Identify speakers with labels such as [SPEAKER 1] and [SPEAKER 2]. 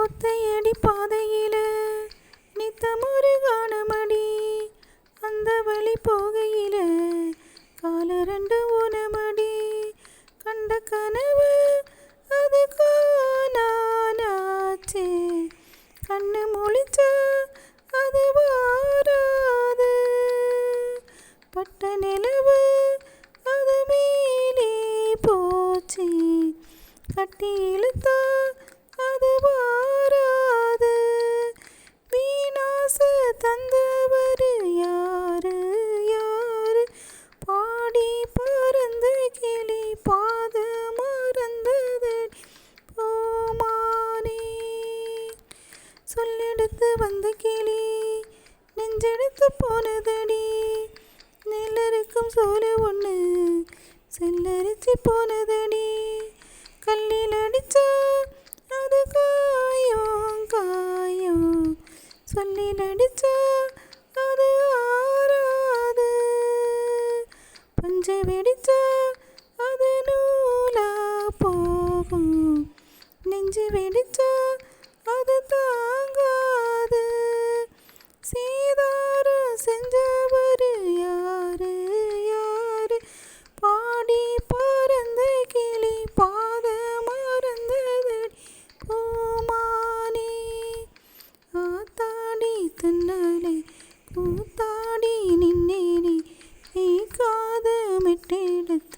[SPEAKER 1] ஒத்தையடி பாதையில நித்தமொரு காணமடி, அந்த வழி போகையில கால ரெண்டு ஊனமடி. கண்ட கனவு அது காணானாச்சே, கண்ணு முழிச்சா அது வாராது. பட்ட நிலவு அது மேலே போச்சு, கட்டி இழுத்தா அது வாராது. வீணாச தந்தவரு யாரு யாரு, பாடி பறந்த கிளி பாத மறந்தது பூமானே. சொல்லெடுத்து வந்த கிளி நெஞ்செடுத்து போனதடி, நெல்லருக்கும் சோல ஒன்று செல்லரிச்சு போனதடி. கல்லில் அடிச்சா அது காயம் காயம், சொல்லில் அடிச்சா அது ஆறாது. பஞ்சு வெடிச்சா அது நூலா போகும், நெஞ்சு வெடிச்சா அது தாங்காது. சீதாரம் செஞ்சவரு யாரு யாரு, பாடி பறந்த கிளி பாத மறந்தது பூமானே. ஆத்தாடி தன்னாலே கூத்தாடி நின்னேடி, நீ காது மெட்டெடுத்து